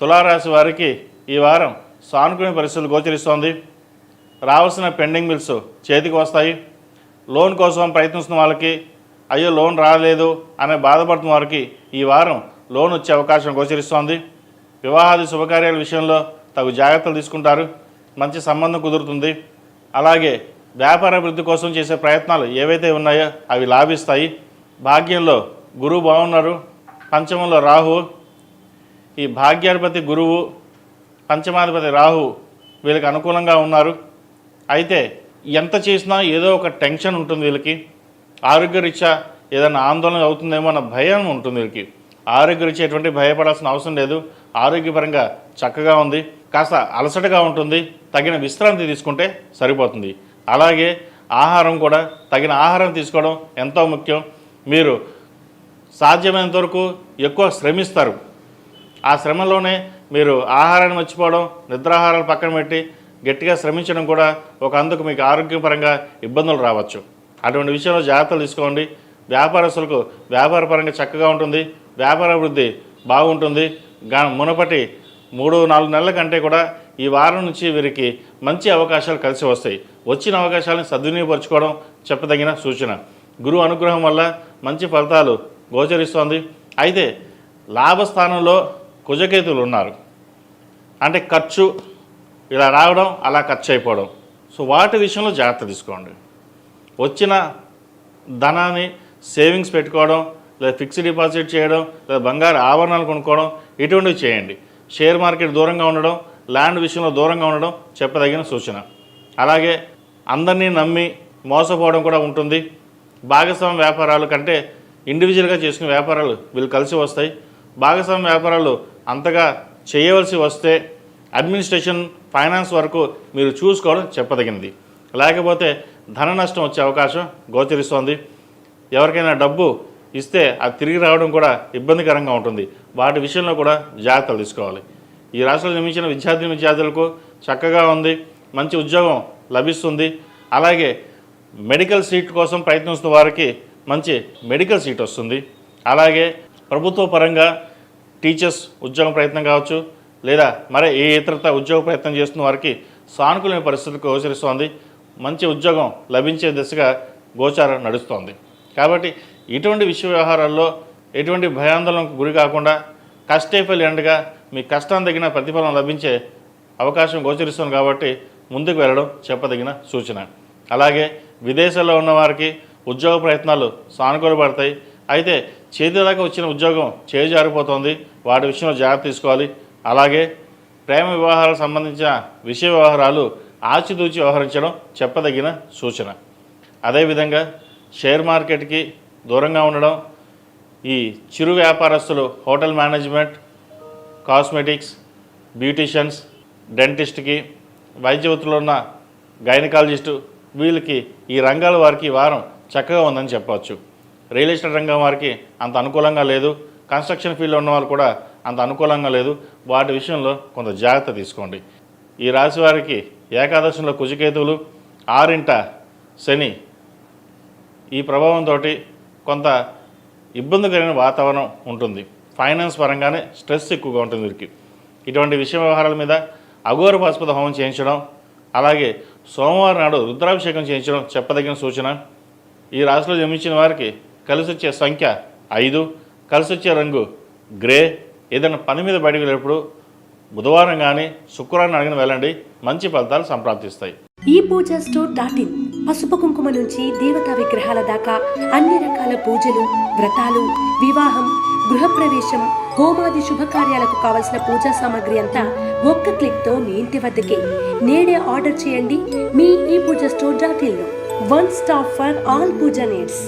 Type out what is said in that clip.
తులారాశి వారికి ఈ వారం సానుకూల పరిస్థితులు గోచరిస్తోంది. రావాల్సిన పెండింగ్ బిల్స్ చేతికి వస్తాయి. లోన్ కోసం ప్రయత్నిస్తున్న వాళ్ళకి అయ్యో లోన్ రాలేదు అనే బాధపడుతున్న వారికి ఈ వారం లోన్ వచ్చే అవకాశం గోచరిస్తోంది. వివాహాది శుభకార్యాల విషయంలో తగు జాగ్రత్తలు తీసుకుంటారు. మంచి సంబంధం కుదురుతుంది. అలాగే వ్యాపార అభివృద్ధి కోసం చేసే ప్రయత్నాలు ఏవైతే ఉన్నాయో అవి లాభిస్తాయి. భాగ్యంలో గురువు బాగున్నారు. పంచమంలో రాహు. ఈ భాగ్యాధిపతి గురువు, పంచమాధిపతి రాహు వీళ్ళకి అనుకూలంగా ఉన్నారు. అయితే ఎంత చేసినా ఏదో ఒక టెన్షన్ ఉంటుంది వీళ్ళకి. ఆరోగ్యరీత్యా ఏదైనా ఆందోళన అవుతుందేమో అన్న భయం ఉంటుంది వీళ్ళకి. ఆరోగ్యరీత్యా ఎటువంటి భయపడాల్సిన అవసరం లేదు. ఆరోగ్యపరంగా చక్కగా ఉంది. కాస్త అలసటగా ఉంటుంది. తగిన విశ్రాంతి తీసుకుంటే సరిపోతుంది. అలాగే ఆహారం కూడా తగిన ఆహారం తీసుకోవడం ఎంతో ముఖ్యం. మీరు సాధ్యమైనంత వరకు ఎక్కువ శ్రమిస్తారు. ఆ శ్రమలోనే మీరు ఆహారాన్ని మర్చిపోవడం, నిద్రాహారాలు పక్కన పెట్టి గట్టిగా శ్రమించడం కూడా ఒక అందుకు మీకు ఆరోగ్యపరంగా ఇబ్బందులు రావచ్చు. అటువంటి విషయంలో జాగ్రత్తలు తీసుకోండి. వ్యాపారస్తులకు వ్యాపారపరంగా చక్కగా ఉంటుంది. వ్యాపార అభివృద్ధి బాగుంటుంది. మునుపటి 3-4 నెలల కంటే కూడా ఈ వారం నుంచి వీరికి మంచి అవకాశాలు కలిసి వస్తాయి. వచ్చిన అవకాశాలను సద్వినియోగపరచుకోవడం చెప్పదగిన సూచన. గురువు అనుగ్రహం వల్ల మంచి ఫలితాలు గోచరిస్తోంది. అయితే లాభస్థానంలో కుజకేతువులు ఉన్నారు. అంటే ఖర్చు ఇలా రావడం, అలా ఖర్చు అయిపోవడం. సో వాటి విషయంలో జాగ్రత్త తీసుకోండి. వచ్చిన ధనాన్ని సేవింగ్స్ పెట్టుకోవడం, లేదా ఫిక్స్డ్ డిపాజిట్ చేయడం, లేదా బంగారు ఆభరణాలు కొనుక్కోవడం ఇటువంటివి చేయండి. షేర్ మార్కెట్ దూరంగా ఉండడం, ల్యాండ్ విషయంలో దూరంగా ఉండడం చెప్పదగిన సూచన. అలాగే అందరినీ నమ్మి మోసపోవడం కూడా ఉంటుంది. భాగస్వామ్య వ్యాపారాల కంటే ఇండివిజువల్గా చేసుకునే వ్యాపారాలు వీళ్ళు కలిసి వస్తాయి. భాగస్వామ్య వ్యాపారాలు అంతగా చేయవలసి వస్తే అడ్మినిస్ట్రేషన్, ఫైనాన్స్ వరకు మీరు చూసుకోవడం చెప్పదగినది. లేకపోతే ధన నష్టం వచ్చే అవకాశం గోచరిస్తోంది. ఎవరికైనా డబ్బు ఇస్తే అది తిరిగి రావడం కూడా ఇబ్బందికరంగా ఉంటుంది. వాటి విషయంలో కూడా జాగ్రత్తలు తీసుకోవాలి. ఈ రాష్ట్రంలో జన్మించిన విద్యార్థులకు చక్కగా ఉంది. మంచి ఉద్యోగం లభిస్తుంది. అలాగే మెడికల్ సీట్ కోసం ప్రయత్నిస్తున్న వారికి మంచి మెడికల్ సీట్ వస్తుంది. అలాగే ప్రభుత్వ పరంగా టీచర్స్ ఉద్యోగం ప్రయత్నం కావచ్చు, లేదా మరే ఏ ఇతరత ఉద్యోగ ప్రయత్నం చేస్తున్న వారికి సానుకూలమైన పరిస్థితులు గోచరిస్తోంది. మంచి ఉద్యోగం లభించే దిశగా గోచారం నడుస్తోంది. కాబట్టి ఇటువంటి విషయ వ్యవహారాల్లో ఎటువంటి భయాందోళనకు గురి కాకుండా కష్టేఫల్ ఎండగా మీ కష్టం తగిన ప్రతిఫలం లభించే అవకాశం గోచరిస్తుంది. కాబట్టి ముందుకు వెళ్ళడం చెప్పదగిన సూచన. అలాగే విదేశాల్లో ఉన్న వారికి ఉద్యోగ ప్రయత్నాలు సానుకూలపడతాయి. అయితే చేతి దాకా వచ్చిన ఉద్యోగం చేజారిపోతుంది. వాటి విషయంలో జాగ్రత్త తీసుకోవాలి. అలాగే ప్రేమ వ్యవహారాలకు సంబంధించిన విషయ వ్యవహారాలు ఆచితూచి వ్యవహరించడం చెప్పదగిన సూచన. అదేవిధంగా షేర్ మార్కెట్కి దూరంగా ఉండడం, ఈ చిరు వ్యాపారస్తులు, హోటల్ మేనేజ్మెంట్, కాస్మెటిక్స్, బ్యూటీషియన్స్, డెంటిస్ట్కి, వైద్య వృత్తిలో ఉన్న గైనకాలజిస్టు వీళ్ళకి ఈ రంగాల వారికి వారం చక్కగా ఉందని చెప్పవచ్చు. రియల్ ఎస్టేట్ రంగం వారికి అంత అనుకూలంగా లేదు. కన్స్ట్రక్షన్ ఫీల్డ్లో ఉన్న వాళ్ళు కూడా అంత అనుకూలంగా లేదు. వాటి విషయంలో కొంత జాగ్రత్త తీసుకోండి. ఈ రాశి వారికి ఏకాదశంలో కుజకేతువులు, 6వ శని ఈ ప్రభావంతో కొంత ఇబ్బందికరమైన వాతావరణం ఉంటుంది. ఫైనాన్స్ పరంగానే స్ట్రెస్ ఎక్కువగా ఉంటుంది వీరికి. ఇటువంటి విషయ వ్యవహారాల మీద అఘోర పాశుపత హోమం చేయించడం, అలాగే సోమవారం నాడు రుద్రాభిషేకం చేయించడం చెప్పదగిన సూచన. ఈ రాశిలో జన్మించిన వారికి కలిసి వచ్చే సంఖ్య 5, కలిసి వచ్చే రంగు గ్రే. ఏదైనా పని మీద బయటకు వెళ్ళేటప్పుడు బుధవారం కానీ శుక్రవారం అడిగిన వెళ్ళండి. మంచి ఫలితాలు సంప్రాప్తిస్తాయి. ePoojaStore.in పసుపు కుంకుమ నుంచి దేవతా విగ్రహాల దాకా అన్ని రకాల పూజలు, వ్రతాలు, వివాహం, గృహప్రవేశం, హోమాది శుభకార్యాలకు కావలసిన పూజా సామాగ్రి అంతా ఒక్క క్లిక్తో మీ ఇంటి వద్దకే. నేడే ఆర్డర్ చేయండి మీ ePoojaStore.in లో. One stop for all puja needs.